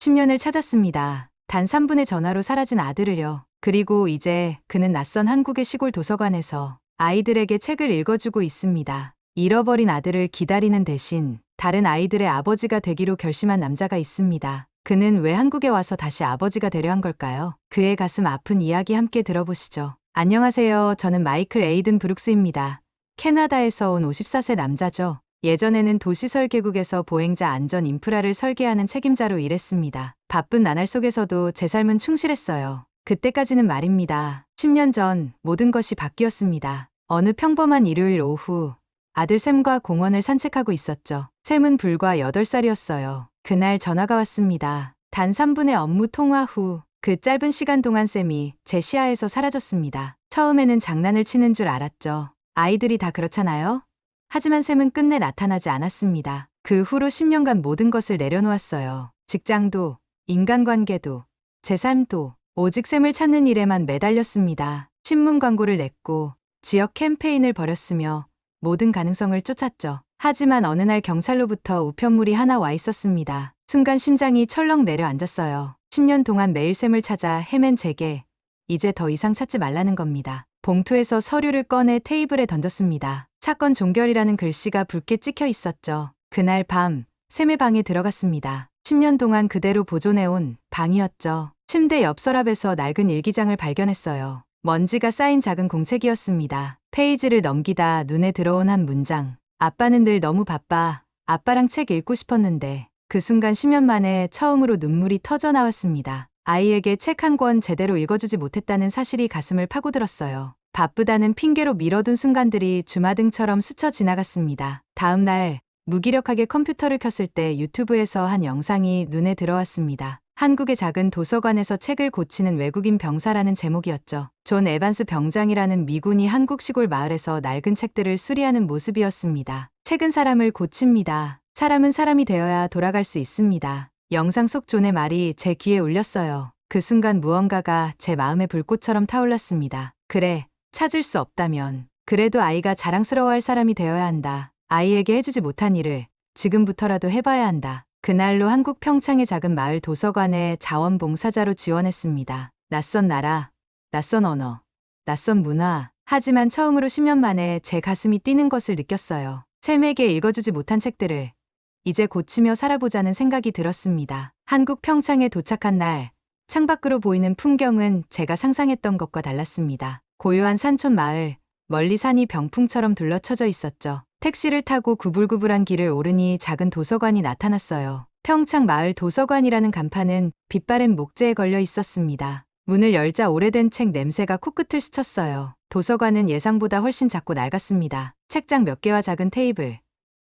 10년을 찾았습니다. 단 3분의 전화로 사라진 아들을요. 그리고 이제 그는 낯선 한국의 시골 도서관에서 아이들에게 책을 읽어주고 있습니다. 잃어버린 아들을 기다리는 대신 다른 아이들의 아버지가 되기로 결심한 남자가 있습니다. 그는 왜 한국에 와서 다시 아버지가 되려 한 걸까요? 그의 가슴 아픈 이야기 함께 들어보시죠. 안녕하세요. 저는 마이클 에이든 브룩스입니다. 캐나다에서 온 54세 남자죠. 예전에는 도시설계국에서 보행자 안전 인프라를 설계하는 책임자로 일했습니다. 바쁜 나날 속에서도 제 삶은 충실했어요. 그때까지는 말입니다. 10년 전 모든 것이 바뀌었습니다. 어느 평범한 일요일 오후 아들 샘과 공원을 산책하고 있었죠. 샘은 불과 8살이었어요. 그날 전화가 왔습니다. 단 3분의 업무 통화 후 그 짧은 시간 동안 샘이 제 시야에서 사라졌습니다. 처음에는 장난을 치는 줄 알았죠. 아이들이 다 그렇잖아요. 하지만 샘은 끝내 나타나지 않았습니다. 그 후로 10년간 모든 것을 내려놓았어요. 직장도, 인간관계도, 제 삶도 오직 샘을 찾는 일에만 매달렸습니다. 신문 광고를 냈고 지역 캠페인을 벌였으며 모든 가능성을 쫓았죠. 하지만 어느 날 경찰로부터 우편물이 하나 와 있었습니다. 순간 심장이 철렁 내려앉았어요. 10년 동안 매일 샘을 찾아 헤맨 제게 이제 더 이상 찾지 말라는 겁니다. 봉투에서 서류를 꺼내 테이블에 던졌습니다. 사건 종결이라는 글씨가 붉게 찍혀 있었죠. 그날 밤 샘의 방에 들어갔습니다. 10년 동안 그대로 보존해온 방이었죠. 침대 옆 서랍에서 낡은 일기장을 발견했어요. 먼지가 쌓인 작은 공책이었습니다. 페이지를 넘기다 눈에 들어온 한 문장. 아빠는 늘 너무 바빠. 아빠랑 책 읽고 싶었는데. 그 순간 10년 만에 처음으로 눈물이 터져 나왔습니다. 아이에게 책 한 권 제대로 읽어주지 못했다는 사실이 가슴을 파고들었어요. 바쁘다는 핑계로 미뤄둔 순간들이 주마등처럼 스쳐 지나갔습니다. 다음 날 무기력하게 컴퓨터를 켰을 때 유튜브에서 한 영상이 눈에 들어왔습니다. 한국의 작은 도서관에서 책을 고치는 외국인 병사라는 제목이었죠. 존 에반스 병장이라는 미군이 한국 시골 마을에서 낡은 책들을 수리하는 모습이었습니다. 책은 사람을 고칩니다. 사람은 사람이 되어야 돌아갈 수 있습니다. 영상 속 존의 말이 제 귀에 울렸어요. 그 순간 무언가가 제 마음의 불꽃처럼 타올랐습니다. 그래, 찾을 수 없다면 그래도 아이가 자랑스러워할 사람이 되어야 한다. 아이에게 해주지 못한 일을 지금부터라도 해봐야 한다. 그날로 한국 평창의 작은 마을 도서관에 자원봉사자로 지원했습니다. 낯선 나라, 낯선 언어, 낯선 문화. 하지만 처음으로 10년 만에 제 가슴이 뛰는 것을 느꼈어요. 샘에게 읽어주지 못한 책들을 이제 고치며 살아보자는 생각이 들었습니다. 한국 평창에 도착한 날, 창밖으로 보이는 풍경은 제가 상상했던 것과 달랐습니다. 고요한 산촌 마을, 멀리 산이 병풍처럼 둘러쳐져 있었죠. 택시를 타고 구불구불한 길을 오르니 작은 도서관이 나타났어요. 평창 마을 도서관이라는 간판은 빛바랜 목재에 걸려 있었습니다. 문을 열자 오래된 책 냄새가 코끝을 스쳤어요. 도서관은 예상보다 훨씬 작고 낡았습니다. 책장 몇 개와 작은 테이블,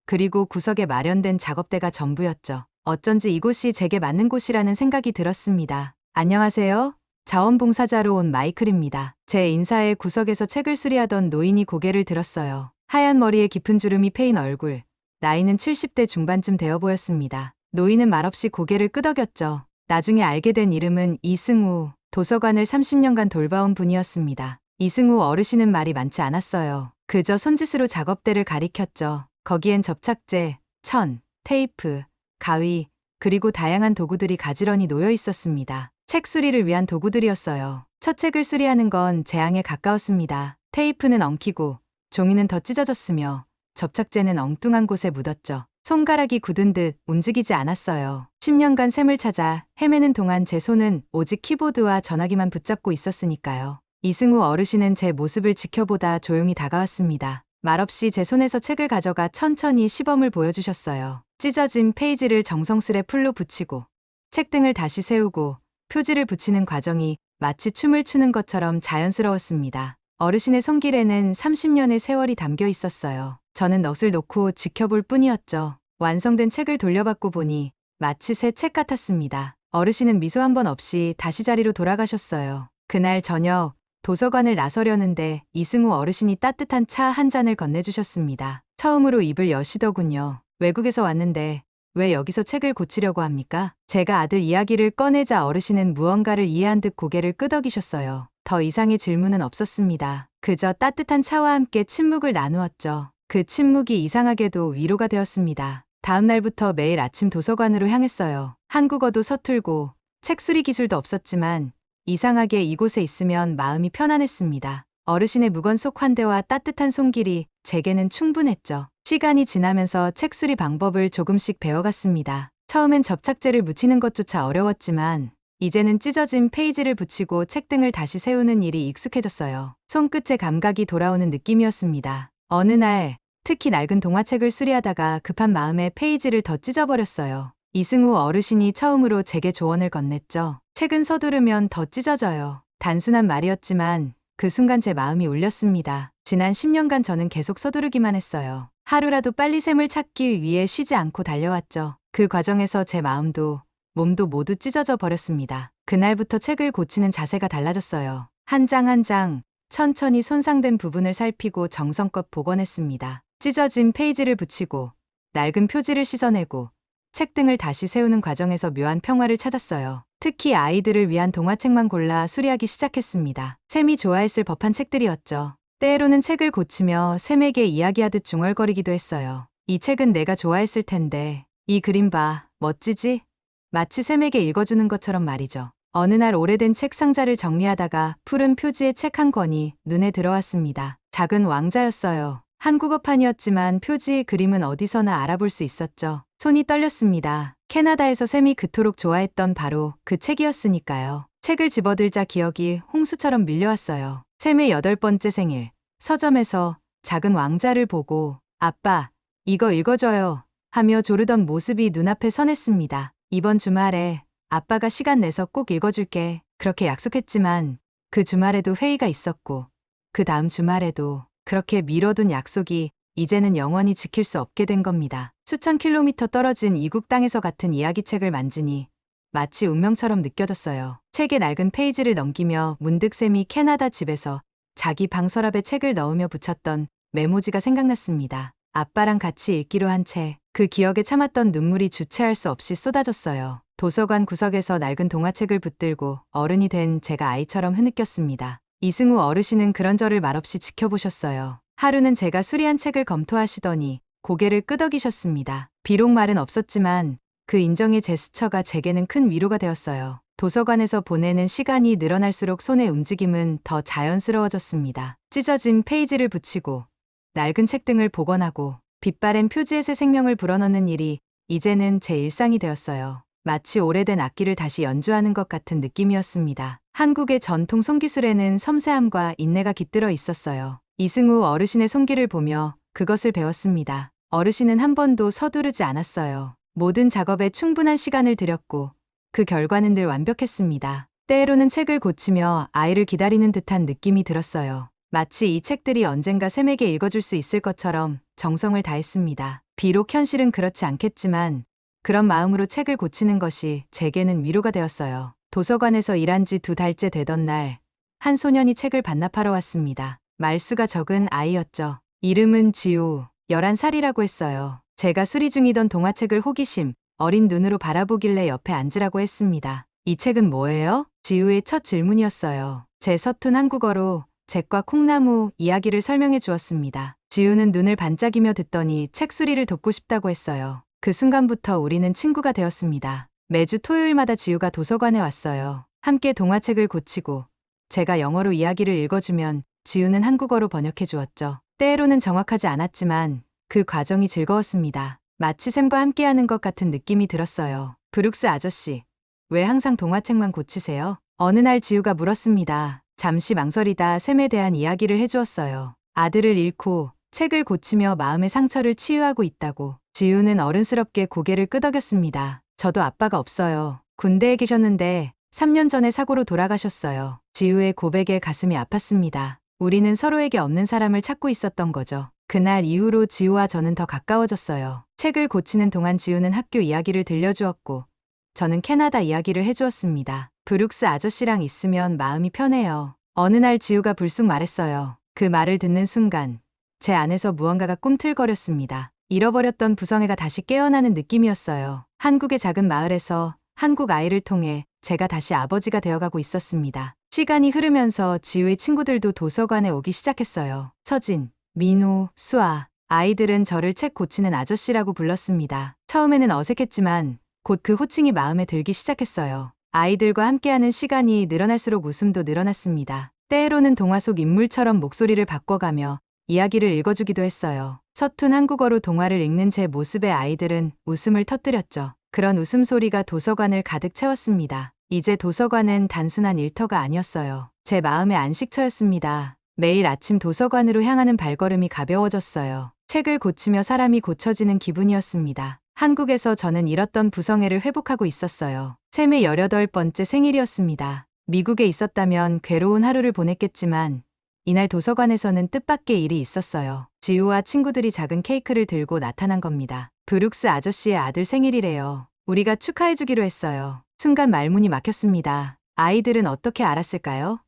그리고 구석에 마련된 작업대가 전부였죠. 어쩐지 이곳이 제게 맞는 곳이라는 생각이 들었습니다. 안녕하세요. 자원봉사자로 온 마이클입니다. 제 인사에 구석에서 책을 수리하던 노인이 고개를 들었어요. 하얀 머리에 깊은 주름이 패인 얼굴, 나이는 70대 중반쯤 되어 보였습니다. 노인은 말없이 고개를 끄덕였죠. 나중에 알게 된 이름은 이승우, 도서관을 30년간 돌봐온 분이었습니다. 이승우 어르신은 말이 많지 않았어요. 그저 손짓으로 작업대를 가리켰죠. 거기엔 접착제, 천, 테이프, 가위, 그리고 다양한 도구들이 가지런히 놓여 있었습니다. 책 수리를 위한 도구들이었어요. 첫 책을 수리하는 건 재앙에 가까웠습니다. 테이프는 엉키고 종이는 더 찢어졌으며 접착제는 엉뚱한 곳에 묻었죠. 손가락이 굳은 듯 움직이지 않았어요. 10년간 샘을 찾아 헤매는 동안 제 손은 오직 키보드와 전화기만 붙잡고 있었으니까요. 이승우 어르신은 제 모습을 지켜보다 조용히 다가왔습니다. 말없이 제 손에서 책을 가져가 천천히 시범을 보여주셨어요. 찢어진 페이지를 정성스레 풀로 붙이고 책등을 다시 세우고 표지를 붙이는 과정이 마치 춤을 추는 것처럼 자연스러웠습니다. 어르신의 손길에는 30년의 세월이 담겨 있었어요. 저는 넋을 놓고 지켜볼 뿐이었죠. 완성된 책을 돌려받고 보니 마치 새 책 같았습니다. 어르신은 미소 한 번 없이 다시 자리로 돌아가셨어요. 그날 저녁 도서관을 나서려는데 이승우 어르신이 따뜻한 차 한 잔을 건네주셨습니다. 처음으로 입을 여시더군요. 외국에서 왔는데 왜 여기서 책을 고치려고 합니까? 제가 아들 이야기를 꺼내자 어르신은 무언가를 이해한 듯 고개를 끄덕이셨어요. 더 이상의 질문은 없었습니다. 그저 따뜻한 차와 함께 침묵을 나누었죠. 그 침묵이 이상하게도 위로가 되었습니다. 다음 날부터 매일 아침 도서관으로 향했어요. 한국어도 서툴고 책 수리 기술도 없었지만 이상하게 이곳에 있으면 마음이 편안했습니다. 어르신의 무건 속 환대와 따뜻한 손길이 제게는 충분했죠. 시간이 지나면서 책 수리 방법을 조금씩 배워갔습니다. 처음엔 접착제를 묻히는 것조차 어려웠지만 이제는 찢어진 페이지를 붙이고 책등을 다시 세우는 일이 익숙해졌어요. 손끝의 감각이 돌아오는 느낌이었습니다. 어느 날 특히 낡은 동화책을 수리하다가 급한 마음에 페이지를 더 찢어버렸어요. 이승우 어르신이 처음으로 제게 조언을 건넸죠. 책은 서두르면 더 찢어져요. 단순한 말이었지만 그 순간 제 마음이 울렸습니다. 지난 10년간 저는 계속 서두르기만 했어요. 하루라도 빨리 샘을 찾기 위해 쉬지 않고 달려왔죠. 그 과정에서 제 마음도 몸도 모두 찢어져 버렸습니다. 그날부터 책을 고치는 자세가 달라졌어요. 한 장 한 장 천천히 손상된 부분을 살피고 정성껏 복원했습니다. 찢어진 페이지를 붙이고 낡은 표지를 씻어내고 책등을 다시 세우는 과정에서 묘한 평화를 찾았어요. 특히 아이들을 위한 동화책만 골라 수리하기 시작했습니다. 샘이 좋아했을 법한 책들이었죠. 때로는 책을 고치며 샘에게 이야기하듯 중얼거리기도 했어요. 이 책은 내가 좋아했을 텐데. 이 그림 봐, 멋지지? 마치 샘에게 읽어주는 것처럼 말이죠. 어느 날 오래된 책 상자를 정리하다가 푸른 표지의 책 한 권이 눈에 들어왔습니다. 작은 왕자였어요. 한국어판이었지만 표지의 그림은 어디서나 알아볼 수 있었죠. 손이 떨렸습니다. 캐나다에서 샘이 그토록 좋아했던 바로 그 책이었으니까요. 책을 집어들자 기억이 홍수처럼 밀려왔어요. 샘의 8번째 생일. 서점에서 작은 왕자를 보고 아빠, 이거 읽어줘요 하며 조르던 모습이 눈앞에 선했습니다. 이번 주말에 아빠가 시간 내서 꼭 읽어줄게. 그렇게 약속했지만 그 주말에도 회의가 있었고 그 다음 주말에도 그렇게 미뤄둔 약속이 이제는 영원히 지킬 수 없게 된 겁니다. 수천 킬로미터 떨어진 이국 땅에서 같은 이야기책을 만지니 마치 운명처럼 느껴졌어요. 책의 낡은 페이지를 넘기며 문득 샘이 캐나다 집에서 자기 방 서랍에 책을 넣으며 붙였던 메모지가 생각났습니다. 아빠랑 같이 읽기로 한 책. 그 기억에 참았던 눈물이 주체할 수 없이 쏟아졌어요. 도서관 구석에서 낡은 동화책을 붙들고 어른이 된 제가 아이처럼 흐느꼈습니다. 이승우 어르신은 그런 저를 말없이 지켜보셨어요. 하루는 제가 수리한 책을 검토하시더니 고개를 끄덕이셨습니다. 비록 말은 없었지만 그 인정의 제스처가 제게는 큰 위로가 되었어요. 도서관에서 보내는 시간이 늘어날수록 손의 움직임은 더 자연스러워졌습니다. 찢어진 페이지를 붙이고 낡은 책등을 복원하고 빛바랜 표지에 새 생명을 불어넣는 일이 이제는 제 일상이 되었어요. 마치 오래된 악기를 다시 연주하는 것 같은 느낌이었습니다. 한국의 전통 손기술에는 섬세함과 인내가 깃들어 있었어요. 이승우 어르신의 손길을 보며 그것을 배웠습니다. 어르신은 한 번도 서두르지 않았어요. 모든 작업에 충분한 시간을 들였고 그 결과는 늘 완벽했습니다. 때로는 책을 고치며 아이를 기다리는 듯한 느낌이 들었어요. 마치 이 책들이 언젠가 샘에게 읽어줄 수 있을 것처럼 정성을 다했습니다. 비록 현실은 그렇지 않겠지만 그런 마음으로 책을 고치는 것이 제게는 위로가 되었어요. 도서관에서 일한 지 2달째 되던 날, 한 소년이 책을 반납하러 왔습니다. 말수가 적은 아이였죠. 이름은 지우, 11살이라고 했어요. 제가 수리 중이던 동화책을 호기심 어린 눈으로 바라보길래 옆에 앉으라고 했습니다. 이 책은 뭐예요? 지우의 첫 질문이었어요. 제 서툰 한국어로 잭과 콩나무 이야기를 설명해 주었습니다. 지우는 눈을 반짝이며 듣더니 책 수리를 돕고 싶다고 했어요. 그 순간부터 우리는 친구가 되었습니다. 매주 토요일마다 지우가 도서관에 왔어요. 함께 동화책을 고치고 제가 영어로 이야기를 읽어주면 지우는 한국어로 번역해 주었죠. 때로는 정확하지 않았지만 그 과정이 즐거웠습니다. 마치 샘과 함께하는 것 같은 느낌이 들었어요. 브룩스 아저씨, 왜 항상 동화책만 고치세요? 어느 날 지우가 물었습니다. 잠시 망설이다 샘에 대한 이야기를 해주었어요. 아들을 잃고 책을 고치며 마음의 상처를 치유하고 있다고. 지우는 어른스럽게 고개를 끄덕였습니다. 저도 아빠가 없어요. 군대에 계셨는데 3년 전에 사고로 돌아가셨어요. 지우의 고백에 가슴이 아팠습니다. 우리는 서로에게 없는 사람을 찾고 있었던 거죠. 그날 이후로 지우와 저는 더 가까워졌어요. 책을 고치는 동안 지우는 학교 이야기를 들려주었고 저는 캐나다 이야기를 해주었습니다. 브룩스 아저씨랑 있으면 마음이 편해요. 어느 날 지우가 불쑥 말했어요. 그 말을 듣는 순간 제 안에서 무언가가 꿈틀거렸습니다. 잃어버렸던 부성애가 다시 깨어나는 느낌이었어요. 한국의 작은 마을에서 한국 아이를 통해 제가 다시 아버지가 되어가고 있었습니다. 시간이 흐르면서 지우의 친구들도 도서관에 오기 시작했어요. 서진, 민우, 수아, 아이들은 저를 책 고치는 아저씨라고 불렀습니다. 처음에는 어색했지만 곧 그 호칭이 마음에 들기 시작했어요. 아이들과 함께하는 시간이 늘어날수록 웃음도 늘어났습니다. 때로는 동화 속 인물처럼 목소리를 바꿔가며 이야기를 읽어주기도 했어요. 서툰 한국어로 동화를 읽는 제 모습에 아이들은 웃음을 터뜨렸죠. 그런 웃음소리가 도서관을 가득 채웠습니다. 이제 도서관은 단순한 일터가 아니었어요. 제 마음의 안식처였습니다. 매일 아침 도서관으로 향하는 발걸음이 가벼워졌어요. 책을 고치며 사람이 고쳐지는 기분이었습니다. 한국에서 저는 잃었던 부성애를 회복하고 있었어요. 샘의 18번째 생일이었습니다. 미국에 있었다면 괴로운 하루를 보냈겠지만 이날 도서관에서는 뜻밖의 일이 있었어요. 지우와 친구들이 작은 케이크를 들고 나타난 겁니다. 브룩스 아저씨의 아들 생일이래요. 우리가 축하해주기로 했어요. 순간 말문이 막혔습니다. 아이들은 어떻게 알았을까요?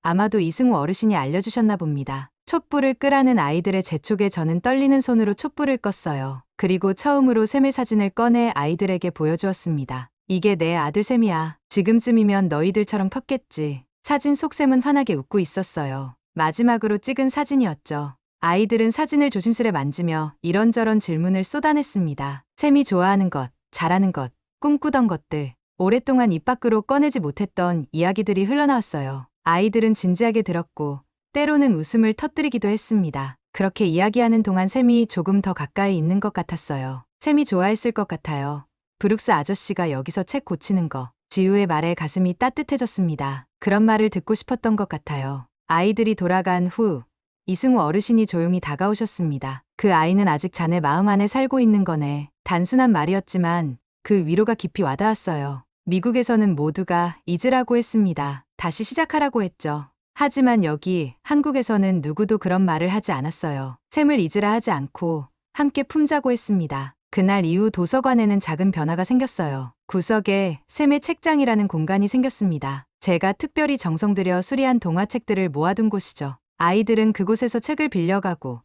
아마도 이승우 어르신이 알려주셨나 봅니다. 촛불을 끄라는 아이들의 재촉에 저는 떨리는 손으로 촛불을 껐어요. 그리고 처음으로 샘의 사진을 꺼내 아이들에게 보여주었습니다. 이게 내 아들 샘이야. 지금쯤이면 너희들처럼 컸겠지. 사진 속 샘은 환하게 웃고 있었어요. 마지막으로 찍은 사진이었죠. 아이들은 사진을 조심스레 만지며 이런저런 질문을 쏟아냈습니다. 샘이 좋아하는 것, 잘하는 것, 꿈꾸던 것들, 오랫동안 입 밖으로 꺼내지 못했던 이야기들이 흘러나왔어요. 아이들은 진지하게 들었고 때로는 웃음을 터뜨리기도 했습니다. 그렇게 이야기하는 동안 샘이 조금 더 가까이 있는 것 같았어요. 샘이 좋아했을 것 같아요. 브룩스 아저씨가 여기서 책 고치는 거. 지우의 말에 가슴이 따뜻해졌습니다. 그런 말을 듣고 싶었던 것 같아요. 아이들이 돌아간 후 이승우 어르신이 조용히 다가오셨습니다. 그 아이는 아직 자네 마음 안에 살고 있는 거네. 단순한 말이었지만 그 위로가 깊이 와닿았어요. 미국에서는 모두가 잊으라고 했습니다. 다시 시작하라고 했죠. 하지만 여기 한국에서는 누구도 그런 말을 하지 않았어요. 샘을 잊으라 하지 않고 함께 품자고 했습니다. 그날 이후 도서관에는 작은 변화가 생겼어요. 구석에 샘의 책장이라는 공간이 생겼습니다. 제가 특별히 정성 들여 수리한 동화책들을 모아둔 곳이죠. 아이들은 그곳에서 책을 빌려가고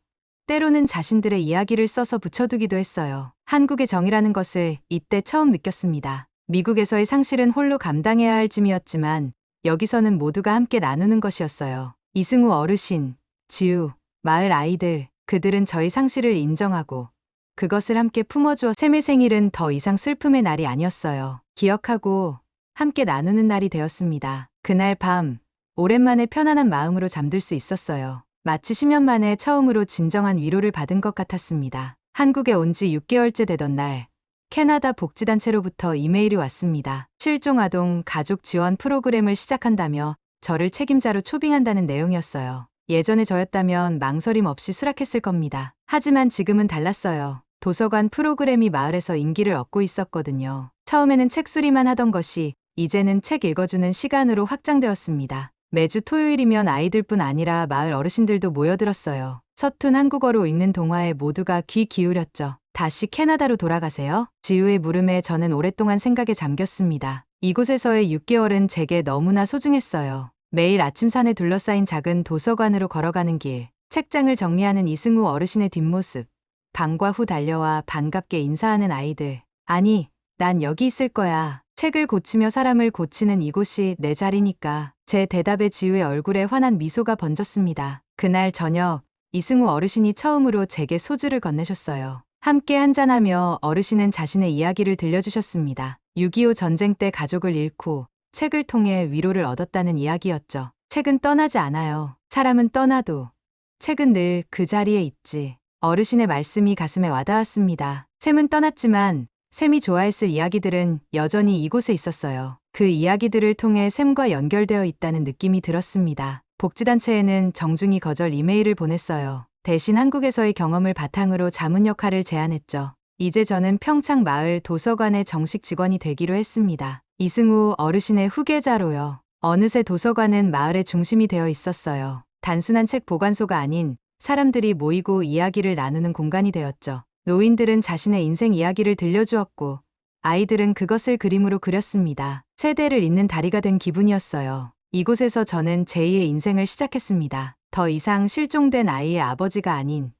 때로는 자신들의 이야기를 써서 붙여두기도 했어요. 한국의 정이라는 것을 이때 처음 느꼈습니다. 미국에서의 상실은 홀로 감당해야 할 짐이었지만 여기서는 모두가 함께 나누는 것이었어요. 이승우 어르신, 지우, 마을 아이들, 그들은 저희 상실을 인정하고 그것을 함께 품어주어 샘의 생일은 더 이상 슬픔의 날이 아니었어요. 기억하고 함께 나누는 날이 되었습니다. 그날 밤, 오랜만에 편안한 마음으로 잠들 수 있었어요. 마치 10년 만에 처음으로 진정한 위로를 받은 것 같았습니다. 한국에 온 지 6개월째 되던 날, 캐나다 복지단체로부터 이메일이 왔습니다. 실종아동 가족 지원 프로그램을 시작한다며 저를 책임자로 초빙한다는 내용이었어요. 예전에 저였다면 망설임 없이 수락했을 겁니다. 하지만 지금은 달랐어요. 도서관 프로그램이 마을에서 인기를 얻고 있었거든요. 처음에는 책 수리만 하던 것이 이제는 책 읽어주는 시간으로 확장되었습니다. 매주 토요일이면 아이들뿐 아니라 마을 어르신들도 모여들었어요. 서툰 한국어로 읽는 동화에 모두가 귀 기울였죠. 다시 캐나다로 돌아가세요? 지우의 물음에 저는 오랫동안 생각에 잠겼습니다. 이곳에서의 6개월은 제게 너무나 소중했어요. 매일 아침 산에 둘러싸인 작은 도서관으로 걸어가는 길, 책장을 정리하는 이승우 어르신의 뒷모습, 방과 후 달려와 반갑게 인사하는 아이들. 아니, 난 여기 있을 거야. 책을 고치며 사람을 고치는 이곳이 내 자리니까. 제 대답에 지우의 얼굴에 환한 미소가 번졌습니다. 그날 저녁, 이승우 어르신이 처음으로 제게 소주를 건네셨어요. 함께 한잔하며 어르신은 자신의 이야기를 들려주셨습니다. 6.25 전쟁 때 가족을 잃고 책을 통해 위로를 얻었다는 이야기였죠. 책은 떠나지 않아요. 사람은 떠나도 책은 늘 그 자리에 있지. 어르신의 말씀이 가슴에 와닿았습니다. 샘은 떠났지만 샘이 좋아했을 이야기들은 여전히 이곳에 있었어요. 그 이야기들을 통해 샘과 연결되어 있다는 느낌이 들었습니다. 복지단체에는 정중히 거절 이메일을 보냈어요. 대신 한국에서의 경험을 바탕으로 자문 역할을 제안했죠. 이제 저는 평창 마을 도서관의 정식 직원이 되기로 했습니다. 이승우 어르신의 후계자로요. 어느새 도서관은 마을의 중심이 되어 있었어요. 단순한 책 보관소가 아닌 사람들이 모이고 이야기를 나누는 공간이 되었죠. 노인들은 자신의 인생 이야기를 들려주었고 아이들은 그것을 그림으로 그렸습니다. 세대를 잇는 다리가 된 기분이었어요. 이곳에서 저는 제2의 인생을 시작했습니다. 더 이상 실종된 아이의 아버지가 아닌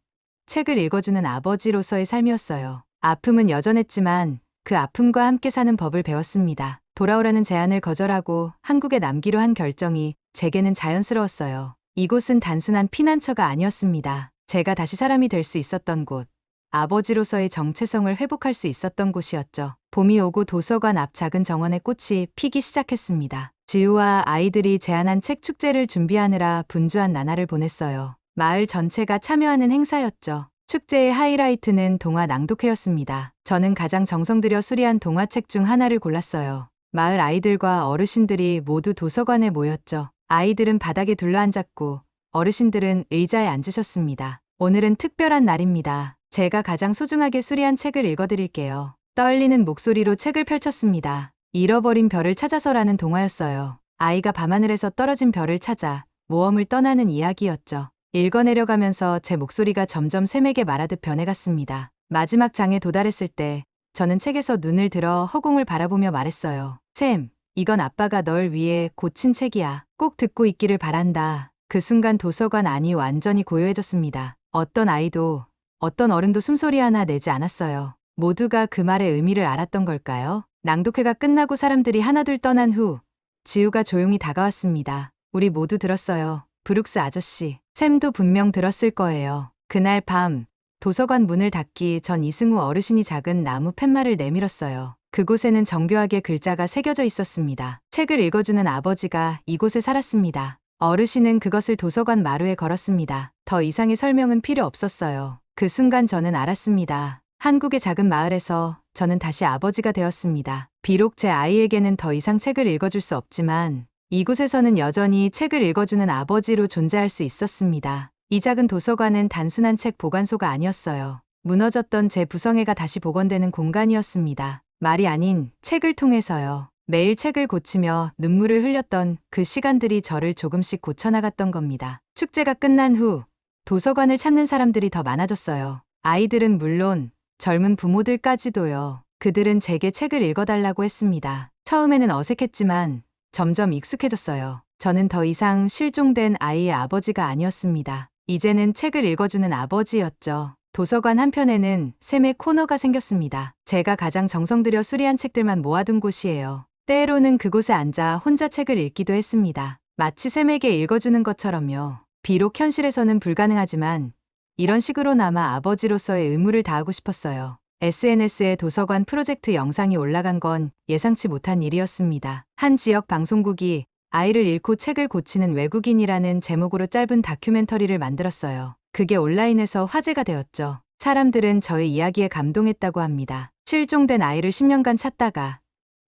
책을 읽어주는 아버지로서의 삶이었어요. 아픔은 여전했지만 그 아픔과 함께 사는 법을 배웠습니다. 돌아오라는 제안을 거절하고 한국에 남기로 한 결정이 제게는 자연스러웠어요. 이곳은 단순한 피난처가 아니었습니다. 제가 다시 사람이 될 수 있었던 곳. 아버지로서의 정체성을 회복할 수 있었던 곳이었죠. 봄이 오고 도서관 앞 작은 정원에 꽃이 피기 시작했습니다. 지우와 아이들이 제안한 책 축제를 준비하느라 분주한 나날을 보냈어요. 마을 전체가 참여하는 행사였죠. 축제의 하이라이트는 동화 낭독회였습니다. 저는 가장 정성 들여 수리한 동화책 중 하나를 골랐어요. 마을 아이들과 어르신들이 모두 도서관에 모였죠. 아이들은 바닥에 둘러앉았고 어르신들은 의자에 앉으셨습니다. 오늘은 특별한 날입니다. 제가 가장 소중하게 수리한 책을 읽어드릴게요. 떨리는 목소리로 책을 펼쳤습니다. 잃어버린 별을 찾아서라는 동화였어요. 아이가 밤하늘에서 떨어진 별을 찾아 모험을 떠나는 이야기였죠. 읽어내려가면서 제 목소리가 점점 샘에게 말하듯 변해갔습니다. 마지막 장에 도달했을 때 저는 책에서 눈을 들어 허공을 바라보며 말했어요. 샘, 이건 아빠가 널 위해 고친 책이야. 꼭 듣고 있기를 바란다. 그 순간 도서관 안이 완전히 고요해졌습니다. 어떤 아이도 어떤 어른도 숨소리 하나 내지 않았어요. 모두가 그 말의 의미를 알았던 걸까요? 낭독회가 끝나고 사람들이 하나둘 떠난 후 지우가 조용히 다가왔습니다. 우리 모두 들었어요. 브룩스 아저씨. 샘도 분명 들었을 거예요. 그날 밤 도서관 문을 닫기 전 이승우 어르신이 작은 나무 팻말을 내밀었어요. 그곳에는 정교하게 글자가 새겨져 있었습니다. 책을 읽어주는 아버지가 이곳에 살았습니다. 어르신은 그것을 도서관 마루에 걸었습니다. 더 이상의 설명은 필요 없었어요. 그 순간 저는 알았습니다. 한국의 작은 마을에서 저는 다시 아버지가 되었습니다. 비록 제 아이에게는 더 이상 책을 읽어줄 수 없지만 이곳에서는 여전히 책을 읽어주는 아버지로 존재할 수 있었습니다. 이 작은 도서관은 단순한 책 보관소가 아니었어요. 무너졌던 제 부성애가 다시 복원되는 공간이었습니다. 말이 아닌 책을 통해서요. 매일 책을 고치며 눈물을 흘렸던 그 시간들이 저를 조금씩 고쳐나갔던 겁니다. 축제가 끝난 후 도서관을 찾는 사람들이 더 많아졌어요. 아이들은 물론 젊은 부모들까지도요. 그들은 제게 책을 읽어달라고 했습니다. 처음에는 어색했지만 점점 익숙해졌어요. 저는 더 이상 실종된 아이의 아버지가 아니었습니다. 이제는 책을 읽어주는 아버지였죠. 도서관 한편에는 샘의 코너가 생겼습니다. 제가 가장 정성 들여 수리한 책들만 모아둔 곳이에요. 때로는 그곳에 앉아 혼자 책을 읽기도 했습니다. 마치 샘에게 읽어주는 것처럼요. 비록 현실에서는 불가능하지만 이런 식으로나마 아버지로서의 의무를 다하고 싶었어요. SNS에 도서관 프로젝트 영상이 올라간 건 예상치 못한 일이었습니다. 한 지역 방송국이 아이를 잃고 책을 고치는 외국인이라는 제목으로 짧은 다큐멘터리를 만들었어요. 그게 온라인에서 화제가 되었죠. 사람들은 저의 이야기에 감동했다고 합니다. 실종된 아이를 10년간 찾다가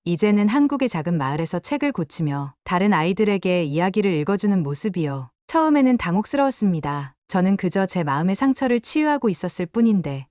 이제는 한국의 작은 마을에서 책을 고치며 다른 아이들에게 이야기를 읽어주는 모습이요. 처음에는 당혹스러웠습니다. 저는 그저 제 마음의 상처를 치유하고 있었을 뿐인데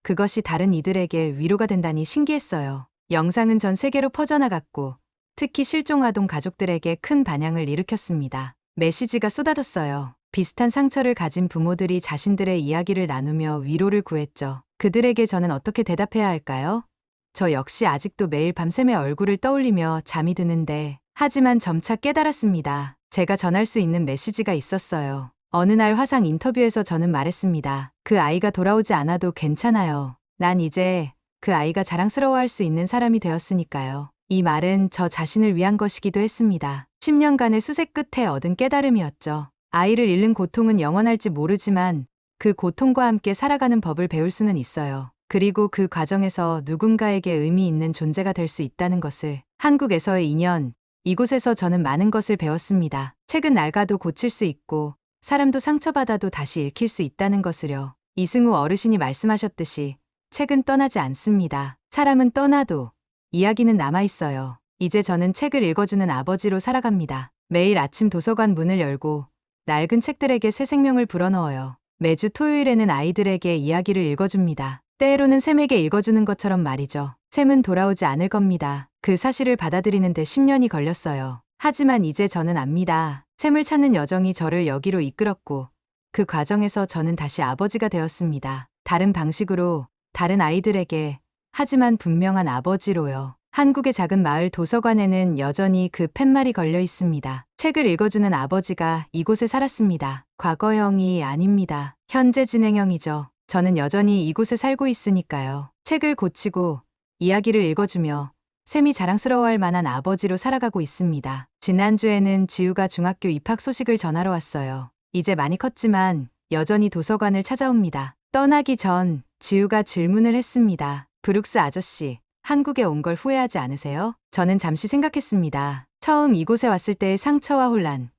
그것이 다른 이들에게 위로가 된다니 신기했어요. 영상은 전 세계로 퍼져나갔고 특히 실종아동 가족들에게 큰 반향을 일으켰습니다. 메시지가 쏟아졌어요. 비슷한 상처를 가진 부모들이 자신들의 이야기를 나누며 위로를 구했죠. 그들에게 저는 어떻게 대답해야 할까요? 저 역시 아직도 매일 밤샘의 얼굴을 떠올리며 잠이 드는데 하지만 점차 깨달았습니다. 제가 전할 수 있는 메시지가 있었어요. 어느 날 화상 인터뷰에서 저는 말했습니다. 그 아이가 돌아오지 않아도 괜찮아요. 난 이제 그 아이가 자랑스러워할 수 있는 사람이 되었으니까요. 이 말은 저 자신을 위한 것이기도 했습니다. 10년간의 수색 끝에 얻은 깨달음이었죠. 아이를 잃는 고통은 영원할지 모르지만 그 고통과 함께 살아가는 법을 배울 수는 있어요. 그리고 그 과정에서 누군가에게 의미 있는 존재가 될 수 있다는 것을. 한국에서의 인연, 이곳에서 저는 많은 것을 배웠습니다. 책은 낡아도 고칠 수 있고 사람도 상처받아도 다시 읽힐 수 있다는 것을요. 이승우 어르신이 말씀하셨듯이 책은 떠나지 않습니다. 사람은 떠나도 이야기는 남아있어요. 이제 저는 책을 읽어주는 아버지로 살아갑니다. 매일 아침 도서관 문을 열고 낡은 책들에게 새 생명을 불어넣어요. 매주 토요일에는 아이들에게 이야기를 읽어줍니다. 때로는 샘에게 읽어주는 것처럼 말이죠. 샘은 돌아오지 않을 겁니다. 그 사실을 받아들이는데 10년이 걸렸어요. 하지만 이제 저는 압니다. 샘을 찾는 여정이 저를 여기로 이끌었고 그 과정에서 저는 다시 아버지가 되었습니다. 다른 방식으로, 다른 아이들에게, 하지만 분명한 아버지로요. 한국의 작은 마을 도서관에는 여전히 그 팻말이 걸려 있습니다. 책을 읽어주는 아버지가 이곳에 살았습니다. 과거형이 아닙니다. 현재 진행형이죠. 저는 여전히 이곳에 살고 있으니까요. 책을 고치고 이야기를 읽어주며 샘이 자랑스러워할 만한 아버지로 살아가고 있습니다. 지난주에는 지우가 중학교 입학 소식을 전하러 왔어요. 이제 많이 컸지만 여전히 도서관을 찾아옵니다. 떠나기 전 지우가 질문을 했습니다. 브룩스 아저씨, 한국에 온 걸 후회하지 않으세요? 저는 잠시 생각했습니다. 처음 이곳에 왔을 때의 상처와 혼란,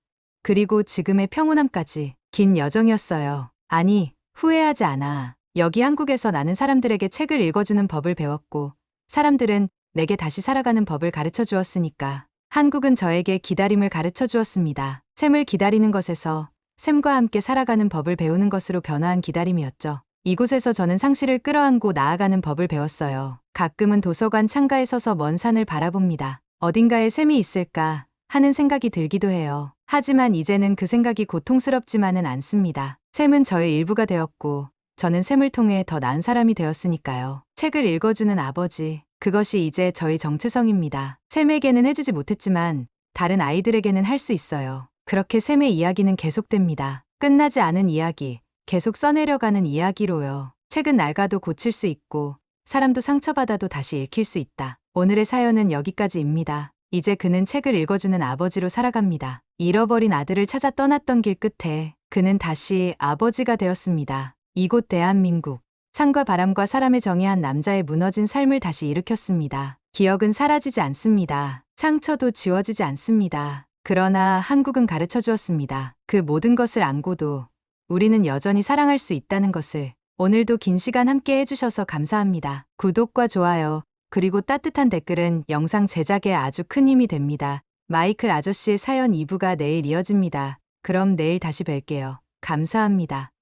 그리고 지금의 평온함까지 긴 여정이었어요. 아니, 후회하지 않아. 여기 한국에서 나는 사람들에게 책을 읽어주는 법을 배웠고, 사람들은 내게 다시 살아가는 법을 가르쳐 주었으니까. 한국은 저에게 기다림을 가르쳐 주었습니다. 샘을 기다리는 것에서 샘과 함께 살아가는 법을 배우는 것으로 변화한 기다림이었죠. 이곳에서 저는 상실을 끌어안고 나아가는 법을 배웠어요. 가끔은 도서관 창가에 서서 먼 산을 바라봅니다. 어딘가에 샘이 있을까 하는 생각이 들기도 해요. 하지만 이제는 그 생각이 고통스럽지만은 않습니다. 샘은 저의 일부가 되었고, 저는 샘을 통해 더 나은 사람이 되었으니까요. 책을 읽어주는 아버지, 그것이 이제 저의 정체성입니다. 샘에게는 해주지 못했지만 다른 아이들에게는 할 수 있어요. 그렇게 샘의 이야기는 계속됩니다. 끝나지 않은 이야기, 계속 써내려가는 이야기로요. 책은 낡아도 고칠 수 있고 사람도 상처받아도 다시 읽힐 수 있다. 오늘의 사연은 여기까지입니다. 이제 그는 책을 읽어주는 아버지로 살아갑니다. 잃어버린 아들을 찾아 떠났던 길 끝에 그는 다시 아버지가 되었습니다. 이곳 대한민국. 산과 바람과 사람의 정의한 남자의 무너진 삶을 다시 일으켰습니다. 기억은 사라지지 않습니다. 상처도 지워지지 않습니다. 그러나 한국은 가르쳐 주었습니다. 그 모든 것을 안고도 우리는 여전히 사랑할 수 있다는 것을. 오늘도 긴 시간 함께 해주셔서 감사합니다. 구독과 좋아요, 그리고 따뜻한 댓글은 영상 제작에 아주 큰 힘이 됩니다. 마이클 아저씨의 사연 2부가 내일 이어집니다. 그럼 내일 다시 뵐게요. 감사합니다.